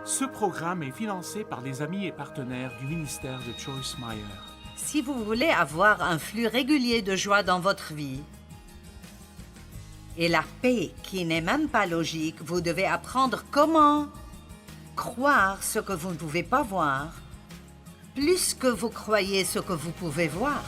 Ce programme est financé par les amis et partenaires du ministère de Joyce Meyer. Si vous voulez avoir un flux régulier de joie dans votre vie et la paix qui n'est même pas logique, vous devez apprendre comment croire ce que vous ne pouvez pas voir, plus que vous croyez ce que vous pouvez voir.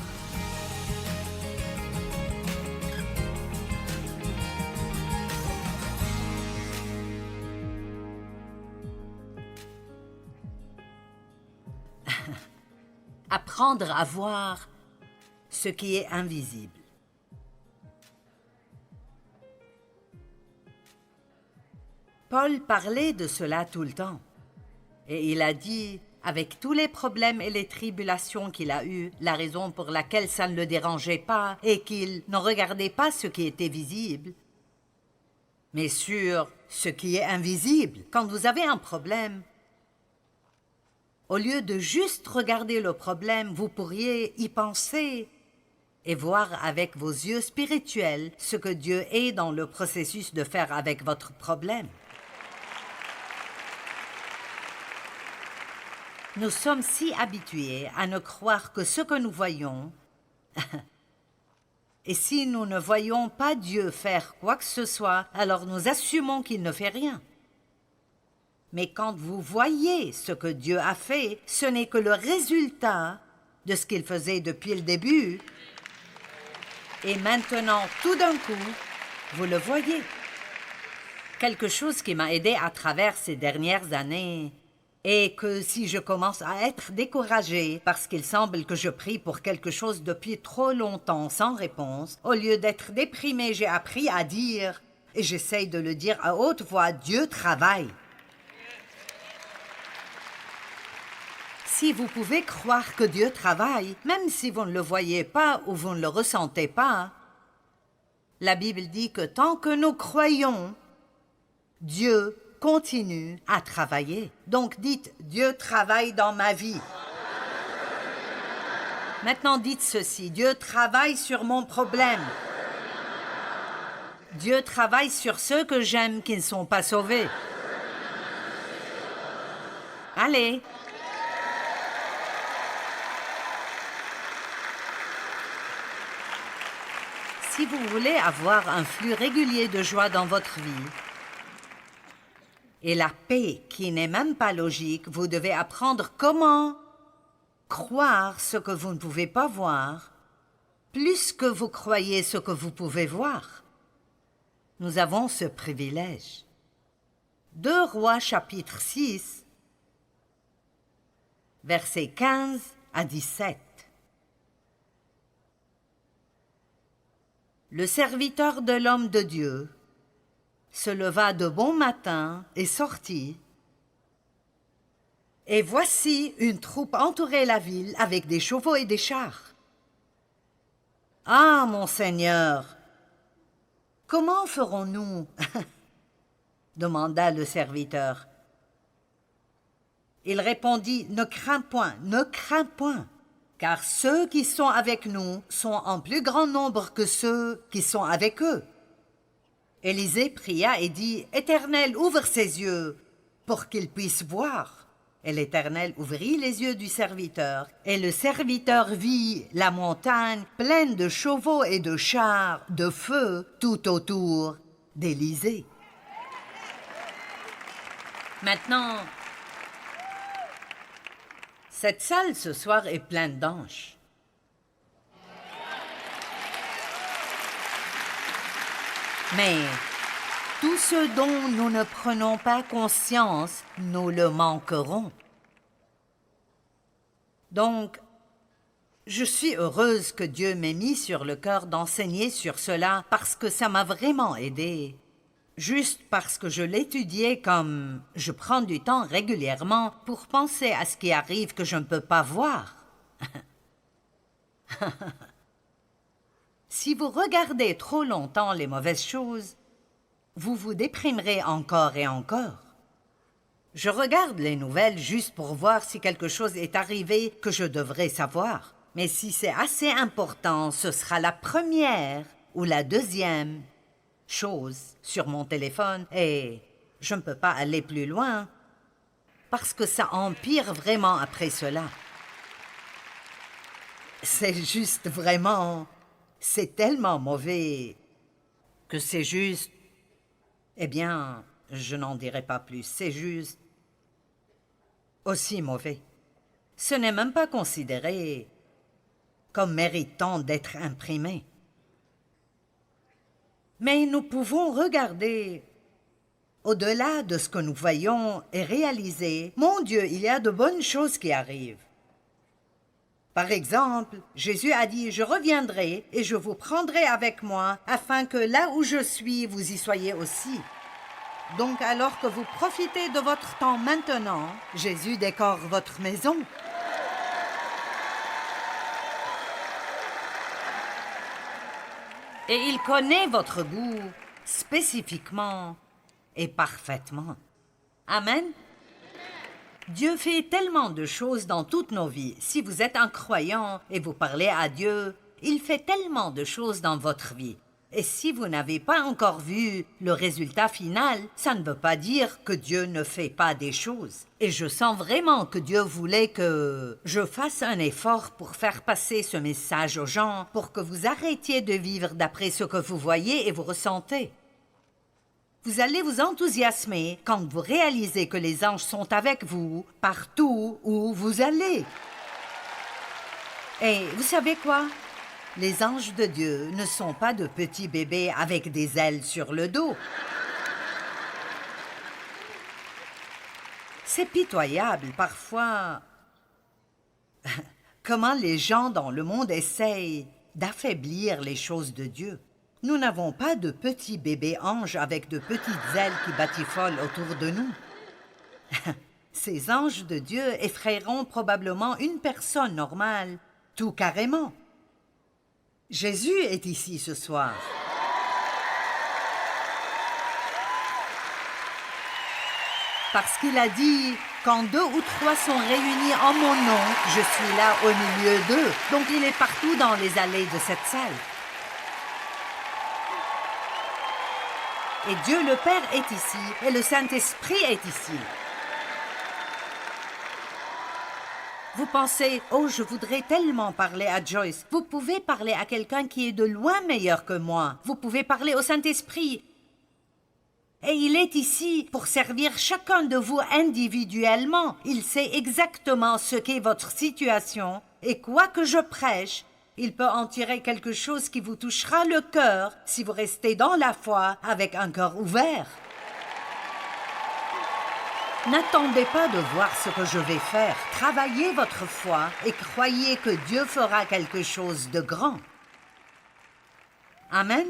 Apprendre à voir ce qui est invisible. Paul parlait de cela tout le temps. Et il a dit, avec tous les problèmes et les tribulations qu'il a eues, la raison pour laquelle ça ne le dérangeait pas et qu'il ne regardait pas ce qui était visible, mais sur ce qui est invisible. Quand vous avez un problème, au lieu de juste regarder le problème, vous pourriez y penser et voir avec vos yeux spirituels ce que Dieu est dans le processus de faire avec votre problème. Nous sommes si habitués à ne croire que ce que nous voyons, et si nous ne voyons pas Dieu faire quoi que ce soit, alors nous assumons qu'il ne fait rien. Mais quand vous voyez ce que Dieu a fait, ce n'est que le résultat de ce qu'il faisait depuis le début. Et maintenant, tout d'un coup, vous le voyez. Quelque chose qui m'a aidé à travers ces dernières années est que si je commence à être découragée parce qu'il semble que je prie pour quelque chose depuis trop longtemps sans réponse, au lieu d'être déprimée, j'ai appris à dire, et j'essaye de le dire à haute voix, Dieu travaille. Si vous pouvez croire que Dieu travaille, même si vous ne le voyez pas ou vous ne le ressentez pas, la Bible dit que tant que nous croyons, Dieu continue à travailler. Donc dites, Dieu travaille dans ma vie. Maintenant dites ceci, Dieu travaille sur mon problème. Dieu travaille sur ceux que j'aime qui ne sont pas sauvés. Allez. Si vous voulez avoir un flux régulier de joie dans votre vie et la paix qui n'est même pas logique, vous devez apprendre comment croire ce que vous ne pouvez pas voir, plus que vous croyez ce que vous pouvez voir. Nous avons ce privilège. 2 Rois chapitre 6, versets 15 à 17. Le serviteur de l'homme de Dieu se leva de bon matin et sortit. Et voici une troupe entourait la ville avec des chevaux et des chars. « Ah, mon Seigneur, comment ferons-nous » demanda le serviteur. Il répondit, « Ne crains point, ne crains point. » Car ceux qui sont avec nous sont en plus grand nombre que ceux qui sont avec eux. Élisée pria et dit, « Éternel, ouvre ses yeux pour qu'il puisse voir. » Et l'Éternel ouvrit les yeux du serviteur, et le serviteur vit la montagne pleine de chevaux et de chars, de feu tout autour d'Élisée. Maintenant, cette salle ce soir est pleine d'anges. Mais tout ce dont nous ne prenons pas conscience, nous le manquerons. Donc, je suis heureuse que Dieu m'ait mis sur le cœur d'enseigner sur cela parce que ça m'a vraiment aidée. Juste parce que je l'étudiais comme je prends du temps régulièrement pour penser à ce qui arrive que je ne peux pas voir. Si vous regardez trop longtemps les mauvaises choses, vous vous déprimerez encore et encore. Je regarde les nouvelles juste pour voir si quelque chose est arrivé que je devrais savoir. Mais si c'est assez important, ce sera la première ou la deuxième chose sur mon téléphone et je ne peux pas aller plus loin. parce que ça empire vraiment après cela. C'est juste vraiment... C'est tellement mauvais que c'est juste... Eh bien, je n'en dirai pas plus. C'est juste aussi mauvais. Ce n'est même pas considéré comme méritant d'être imprimé. Mais nous pouvons regarder au-delà de ce que nous voyons et réaliser, mon Dieu, il y a de bonnes choses qui arrivent. Par exemple, Jésus a dit, « Je reviendrai et je vous prendrai avec moi, afin que là où je suis, vous y soyez aussi. » Donc, alors que vous profitez de votre temps maintenant, Jésus décore votre maison. Et il connaît votre goût spécifiquement et parfaitement. Amen. Dieu fait tellement de choses dans toutes nos vies. Si vous êtes un croyant et vous parlez à Dieu, il fait tellement de choses dans votre vie. Et si vous n'avez pas encore vu le résultat final, ça ne veut pas dire que Dieu ne fait pas des choses. Et je sens vraiment que Dieu voulait que je fasse un effort pour faire passer ce message aux gens, pour que vous arrêtiez de vivre d'après ce que vous voyez et vous ressentez. Vous allez vous enthousiasmer quand vous réalisez que les anges sont avec vous partout où vous allez. Et vous savez quoi? Les anges de Dieu ne sont pas de petits bébés avec des ailes sur le dos. C'est pitoyable parfois comment les gens dans le monde essayent d'affaiblir les choses de Dieu. Nous n'avons pas de petits bébés anges avec de petites ailes qui batifolent autour de nous. Ces anges de Dieu effrayeront probablement une personne normale, tout carrément. Jésus est ici ce soir. Parce qu'il a dit, quand 2 ou 3 sont réunis en mon nom, je suis là au milieu d'eux. Donc il est partout dans les allées de cette salle. Et Dieu le Père est ici, et le Saint-Esprit est ici. Vous pensez, oh, je voudrais tellement parler à Joyce. Vous pouvez parler à quelqu'un qui est de loin meilleur que moi. Vous pouvez parler au Saint-Esprit. Et il est ici pour servir chacun de vous individuellement. Il sait exactement ce qu'est votre situation. Et quoi que je prêche, il peut en tirer quelque chose qui vous touchera le cœur si vous restez dans la foi avec un cœur ouvert. N'attendez pas de voir ce que je vais faire. Travaillez votre foi et croyez que Dieu fera quelque chose de grand. Amen.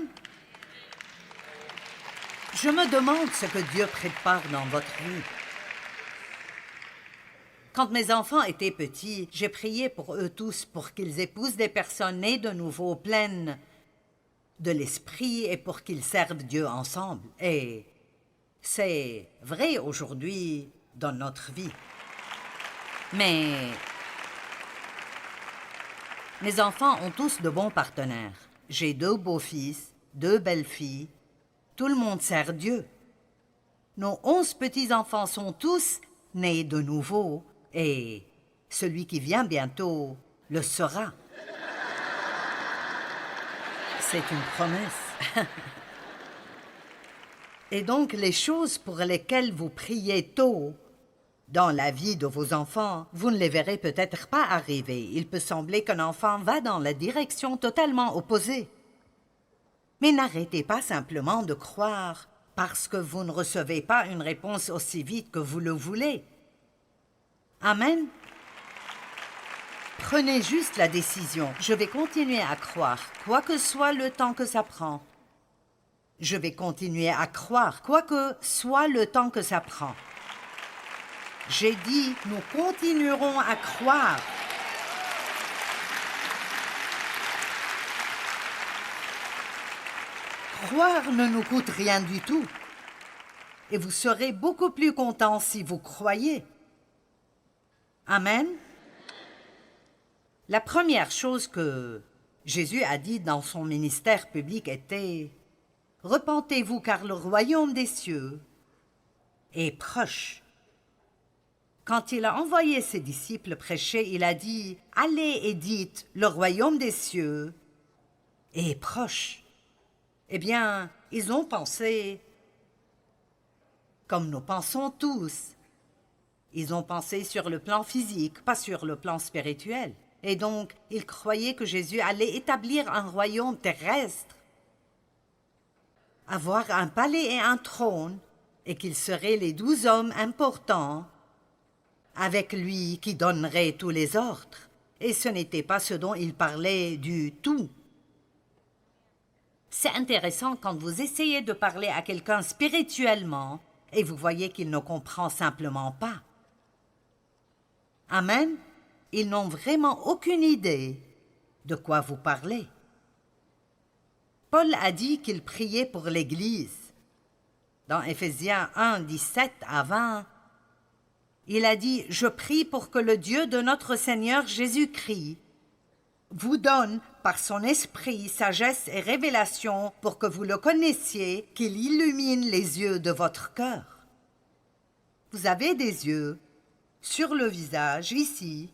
Je me demande ce que Dieu prépare dans votre vie. Quand mes enfants étaient petits, j'ai prié pour eux tous pour qu'ils épousent des personnes nées de nouveau, pleines de l'esprit et pour qu'ils servent Dieu ensemble. Et c'est vrai aujourd'hui dans notre vie. Mais mes enfants ont tous de bons partenaires. J'ai 2 beaux-fils, 2 belles-filles. Tout le monde sert Dieu. Nos 11 petits-enfants sont tous nés de nouveau et celui qui vient bientôt le sera. C'est une promesse. Et donc, les choses pour lesquelles vous priez tôt dans la vie de vos enfants, vous ne les verrez peut-être pas arriver. Il peut sembler qu'un enfant va dans la direction totalement opposée. Mais n'arrêtez pas simplement de croire parce que vous ne recevez pas une réponse aussi vite que vous le voulez. Amen. Prenez juste la décision. Je vais continuer à croire, quoi que soit le temps que ça prend. Je vais continuer à croire, quoi que soit le temps que ça prend. J'ai dit, nous continuerons à croire. Croire ne nous coûte rien du tout. Et vous serez beaucoup plus contents si vous croyez. Amen. La première chose que Jésus a dit dans son ministère public était « Repentez-vous car le royaume des cieux est proche. » Quand il a envoyé ses disciples prêcher, il a dit « Allez et dites, le royaume des cieux est proche. » Eh bien, ils ont pensé comme nous pensons tous. Ils ont pensé sur le plan physique, pas sur le plan spirituel. Et donc, ils croyaient que Jésus allait établir un royaume terrestre, avoir un palais et un trône, et qu'ils seraient les 12 hommes importants avec lui qui donnerait tous les ordres. Et ce n'était pas ce dont il parlait du tout. C'est intéressant quand vous essayez de parler à quelqu'un spirituellement et vous voyez qu'il ne comprend simplement pas. Amen. Ils n'ont vraiment aucune idée de quoi vous parlez. Paul a dit qu'il priait pour l'Église. Dans Éphésiens 1, 17 à 20, il a dit « Je prie pour que le Dieu de notre Seigneur Jésus-Christ vous donne par son esprit sagesse et révélation pour que vous le connaissiez, qu'il illumine les yeux de votre cœur. » Vous avez des yeux sur le visage, ici,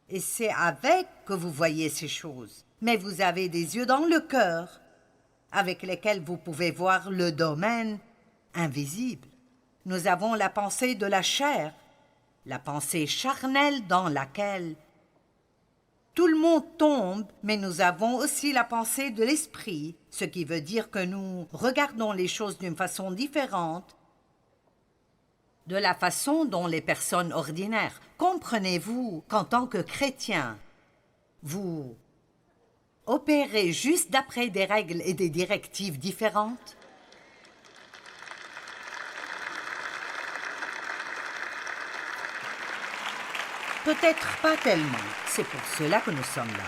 et c'est avec que vous voyez ces choses. Mais vous avez des yeux dans le cœur, avec lesquels vous pouvez voir le domaine invisible. Nous avons la pensée de la chair, la pensée charnelle dans laquelle tout le monde tombe, mais nous avons aussi la pensée de l'esprit, ce qui veut dire que nous regardons les choses d'une façon différente de la façon dont les personnes ordinaires. Comprenez-vous qu'en tant que chrétien, vous opérez juste d'après des règles et des directives différentes? Peut-être pas tellement. C'est pour cela que nous sommes là.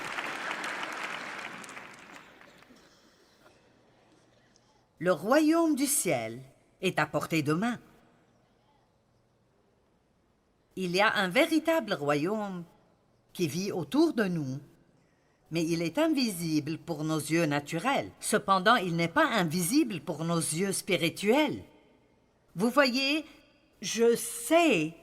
Le royaume du ciel est à portée de main. Il y a un véritable royaume qui vit autour de nous, mais il est invisible pour nos yeux naturels. Cependant, il n'est pas invisible pour nos yeux spirituels. Vous voyez, je sais...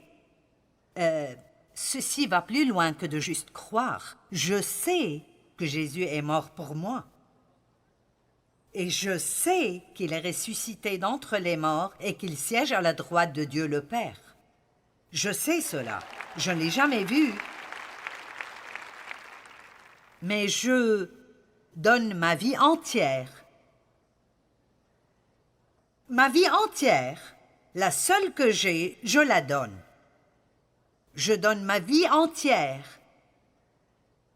Ceci va plus loin que de juste croire. Je sais que Jésus est mort pour moi. Et je sais qu'il est ressuscité d'entre les morts et qu'il siège à la droite de Dieu le Père. Je sais cela. Je ne l'ai jamais vu. Mais je donne ma vie entière. Ma vie entière, la seule que j'ai, je la donne. Je donne ma vie entière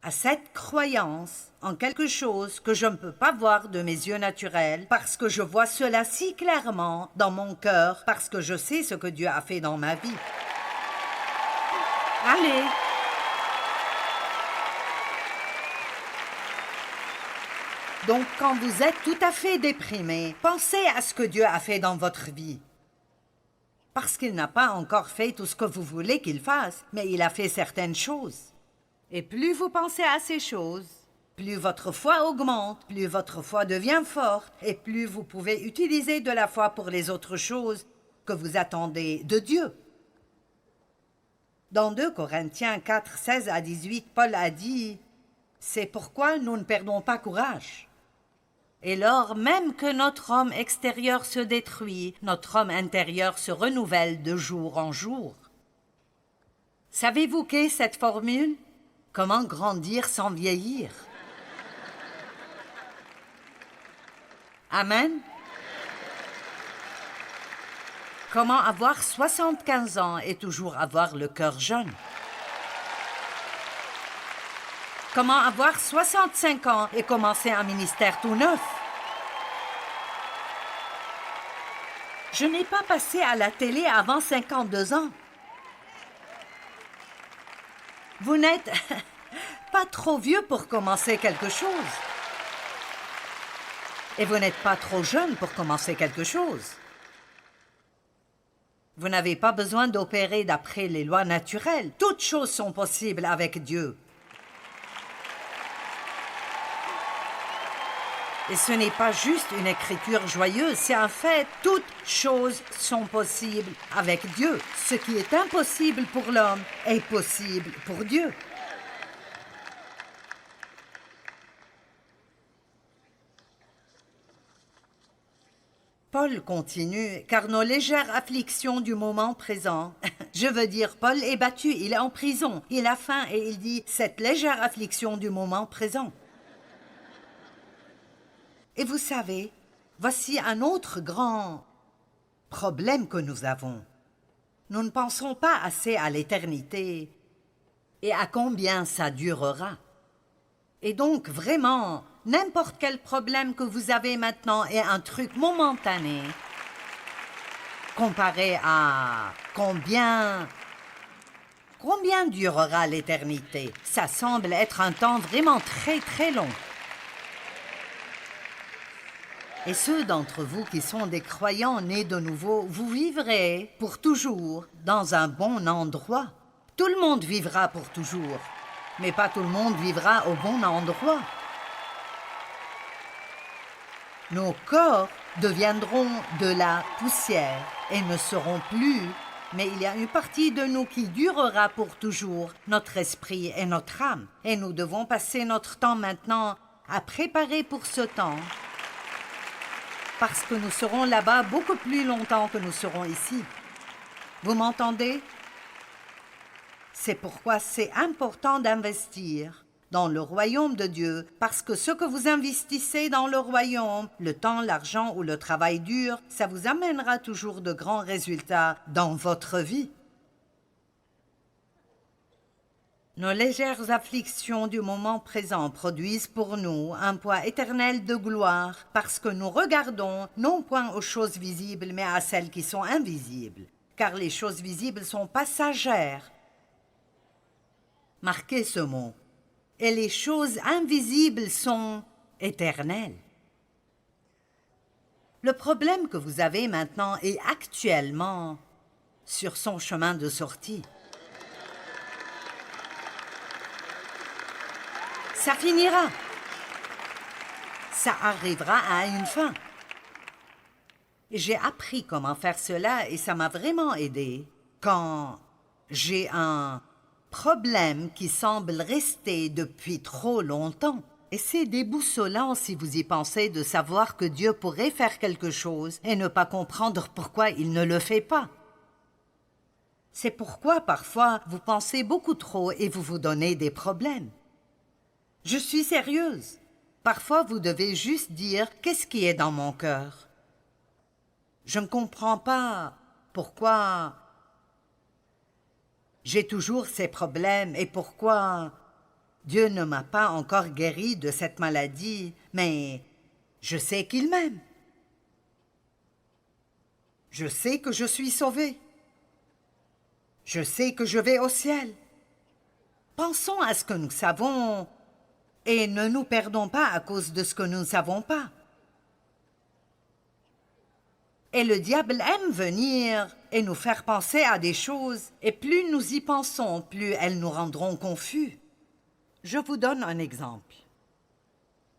à cette croyance en quelque chose que je ne peux pas voir de mes yeux naturels, parce que je vois cela si clairement dans mon cœur, parce que je sais ce que Dieu a fait dans ma vie. Allez! Donc, quand vous êtes tout à fait déprimé, pensez à ce que Dieu a fait dans votre vie. Parce qu'il n'a pas encore fait tout ce que vous voulez qu'il fasse, mais il a fait certaines choses. Et plus vous pensez à ces choses, plus votre foi augmente, plus votre foi devient forte, et plus vous pouvez utiliser de la foi pour les autres choses que vous attendez de Dieu. Dans 2 Corinthiens 4, 16 à 18, Paul a dit « C'est pourquoi nous ne perdons pas courage. » Et lors même que notre homme extérieur se détruit, notre homme intérieur se renouvelle de jour en jour. Savez-vous qu'est cette formule? Comment grandir sans vieillir? Amen. Comment avoir 75 ans et toujours avoir le cœur jeune? Comment avoir 65 ans et commencer un ministère tout neuf? Je n'ai pas passé à la télé avant 52 ans. Vous n'êtes pas trop vieux pour commencer quelque chose. Et vous n'êtes pas trop jeune pour commencer quelque chose. Vous n'avez pas besoin d'opérer d'après les lois naturelles. Toutes choses sont possibles avec Dieu. Et ce n'est pas juste une écriture joyeuse, c'est un fait. Toutes choses sont possibles avec Dieu. Ce qui est impossible pour l'homme est possible pour Dieu. Paul continue, car nos légères afflictions du moment présent, je veux dire, Paul est battu, il est en prison, il a faim et il dit, cette légère affliction du moment présent. Et vous savez, voici un autre grand problème que nous avons. Nous ne pensons pas assez à l'éternité et à combien ça durera. Et donc, vraiment, n'importe quel problème que vous avez maintenant est un truc momentané comparé à combien durera l'éternité. Ça semble être un temps vraiment très, très long. Et ceux d'entre vous qui sont des croyants nés de nouveau, vous vivrez pour toujours dans un bon endroit. Tout le monde vivra pour toujours, mais pas tout le monde vivra au bon endroit. Nos corps deviendront de la poussière et ne seront plus, mais il y a une partie de nous qui durera pour toujours, notre esprit et notre âme. Et nous devons passer notre temps maintenant à préparer pour ce temps, parce que nous serons là-bas beaucoup plus longtemps que nous serons ici. Vous m'entendez? C'est pourquoi c'est important d'investir dans le royaume de Dieu, parce que ce que vous investissez dans le royaume, le temps, l'argent ou le travail dur, ça vous amènera toujours de grands résultats dans votre vie. Nos légères afflictions du moment présent produisent pour nous un poids éternel de gloire, parce que nous regardons non point aux choses visibles, mais à celles qui sont invisibles, car les choses visibles sont passagères. Marquez ce mot. Et les choses invisibles sont éternelles. Le problème que vous avez maintenant est actuellement sur son chemin de sortie. Ça finira. Ça arrivera à une fin. J'ai appris comment faire cela et ça m'a vraiment aidé. Quand j'ai un problème qui semble rester depuis trop longtemps. Et c'est déboussolant si vous y pensez de savoir que Dieu pourrait faire quelque chose et ne pas comprendre pourquoi il ne le fait pas. C'est pourquoi parfois vous pensez beaucoup trop et vous vous donnez des problèmes. Je suis sérieuse. Parfois vous devez juste dire qu'est-ce qui est dans mon cœur. Je ne comprends pas pourquoi j'ai toujours ces problèmes et pourquoi Dieu ne m'a pas encore guéri de cette maladie, mais je sais qu'il m'aime. Je sais que je suis sauvée. Je sais que je vais au ciel. Pensons à ce que nous savons et ne nous perdons pas à cause de ce que nous ne savons pas. Et le diable aime venir et nous faire penser à des choses, et plus nous y pensons, plus elles nous rendront confus. Je vous donne un exemple.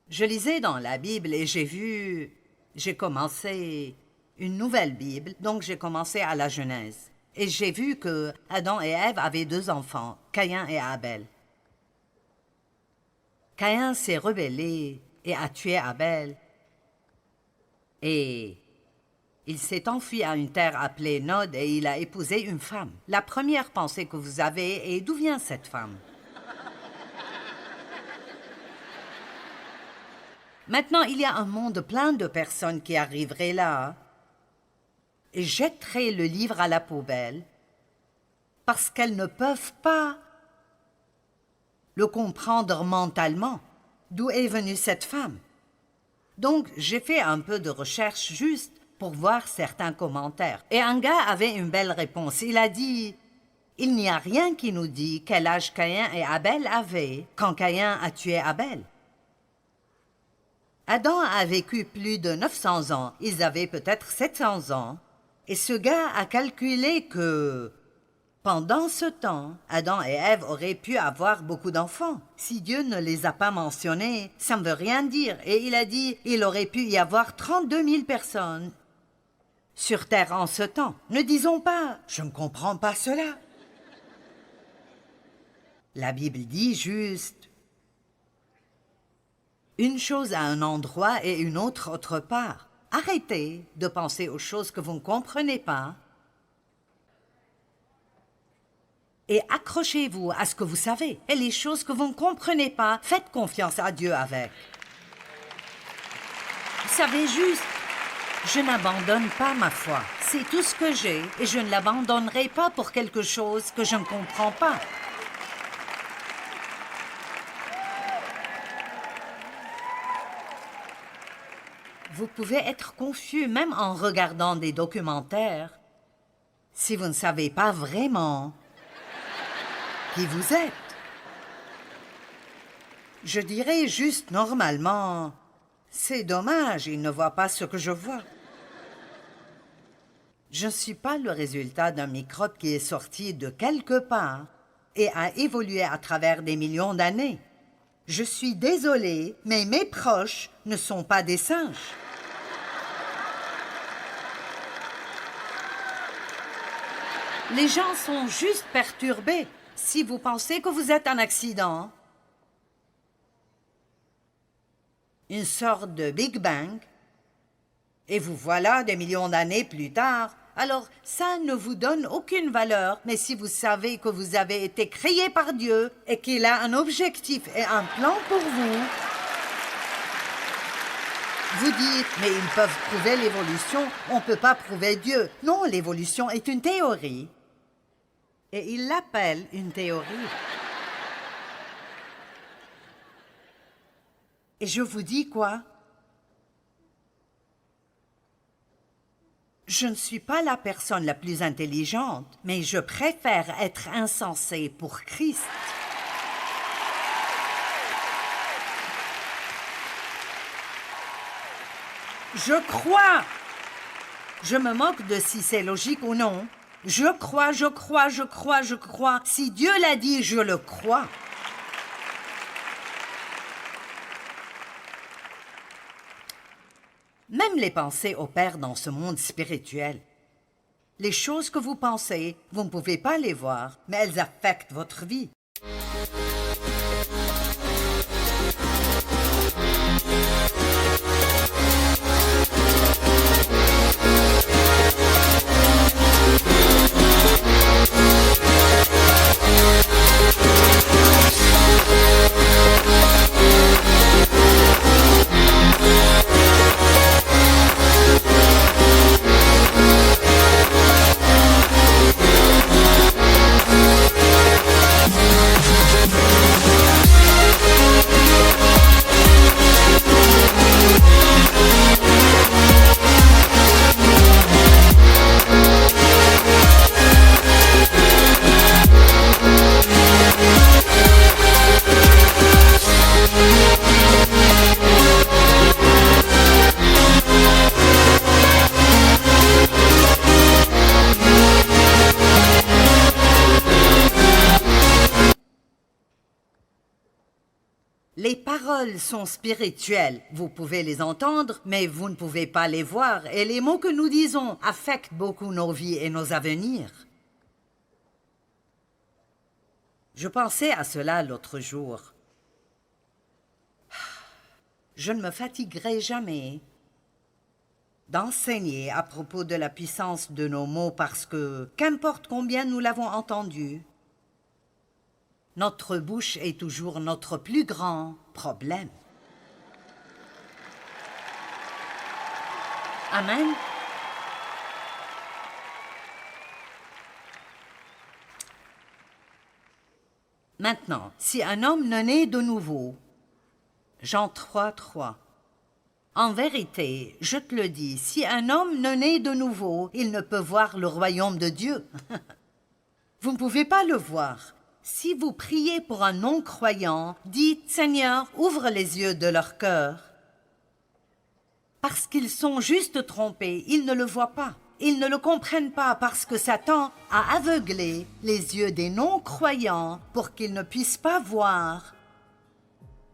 Je lisais dans la Bible et j'ai commencé une nouvelle Bible, donc j'ai commencé à la Genèse. Et j'ai vu que Adam et Ève avaient 2 enfants, Caïn et Abel. Caïn s'est rebellé et a tué Abel. Et il s'est enfui à une terre appelée Nod et il a épousé une femme. La première pensée que vous avez est d'où vient cette femme? Maintenant, il y a un monde plein de personnes qui arriveraient là et jetteraient le livre à la poubelle parce qu'elles ne peuvent pas le comprendre mentalement. D'où est venue cette femme? Donc, j'ai fait un peu de recherche juste pour voir certains commentaires. Et un gars avait une belle réponse. Il a dit « Il n'y a rien qui nous dit quel âge Caïn et Abel avaient quand Caïn a tué Abel. » Adam a vécu plus de 900 ans. Ils avaient peut-être 700 ans. Et ce gars a calculé que Pendant ce temps, Adam et Ève auraient pu avoir beaucoup d'enfants. Si Dieu ne les a pas mentionnés, ça ne veut rien dire. Et il a dit, il aurait pu y avoir 32 000 personnes sur terre en ce temps. Ne disons pas, je ne comprends pas cela. La Bible dit juste une chose à un endroit et une autre autre part. Arrêtez de penser aux choses que vous ne comprenez pas et accrochez-vous à ce que vous savez. Et les choses que vous ne comprenez pas, faites confiance à Dieu avec. Vous savez juste, je n'abandonne pas ma foi. C'est tout ce que j'ai et je ne l'abandonnerai pas pour quelque chose que je ne comprends pas. Vous pouvez être confus même en regardant des documentaires si vous ne savez pas vraiment qui vous êtes. Je dirais juste normalement, c'est dommage, il ne voit pas ce que je vois. Je ne suis pas le résultat d'un microbe qui est sorti de quelque part et a évolué à travers des millions d'années. Je suis désolée, mais mes proches ne sont pas des singes. Les gens sont juste perturbés. Si vous pensez que vous êtes un accident, une sorte de Big Bang, et vous voilà des millions d'années plus tard, alors ça ne vous donne aucune valeur. Mais si vous savez que vous avez été créé par Dieu et qu'il a un objectif et un plan pour vous, vous dites, mais ils peuvent prouver l'évolution, on ne peut pas prouver Dieu. Non, l'évolution est une théorie. Et il l'appelle une théorie. Et je vous dis quoi? Je ne suis pas la personne la plus intelligente, mais je préfère être insensé pour Christ. Je crois. Je me moque de si c'est logique ou non. Je crois, je crois, je crois, je crois. Si Dieu l'a dit, je le crois. Même les pensées opèrent dans ce monde spirituel. Les choses que vous pensez, vous ne pouvez pas les voir, mais elles affectent votre vie. Les paroles sont spirituelles. Vous pouvez les entendre, mais vous ne pouvez pas les voir. Et les mots que nous disons affectent beaucoup nos vies et nos avenirs. Je pensais à cela l'autre jour. Je ne me fatiguerai jamais d'enseigner à propos de la puissance de nos mots parce que, qu'importe combien nous l'avons entendu, notre bouche est toujours notre plus grand problème. Amen. Maintenant, si un homme ne naît de nouveau, Jean 3, 3. En vérité, je te le dis, si un homme ne naît de nouveau, il ne peut voir le royaume de Dieu. Vous ne pouvez pas le voir. Si vous priez pour un non-croyant, dites « Seigneur, ouvre les yeux de leur cœur. » Parce qu'ils sont juste trompés, ils ne le voient pas. Ils ne le comprennent pas parce que Satan a aveuglé les yeux des non-croyants pour qu'ils ne puissent pas voir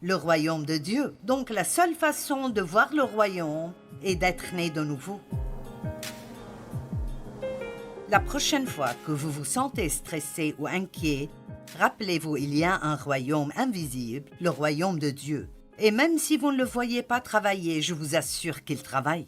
le royaume de Dieu. Donc la seule façon de voir le royaume est d'être né de nouveau. La prochaine fois que vous vous sentez stressé ou inquiet, rappelez-vous, il y a un royaume invisible, le royaume de Dieu. Et même si vous ne le voyez pas travailler, je vous assure qu'il travaille.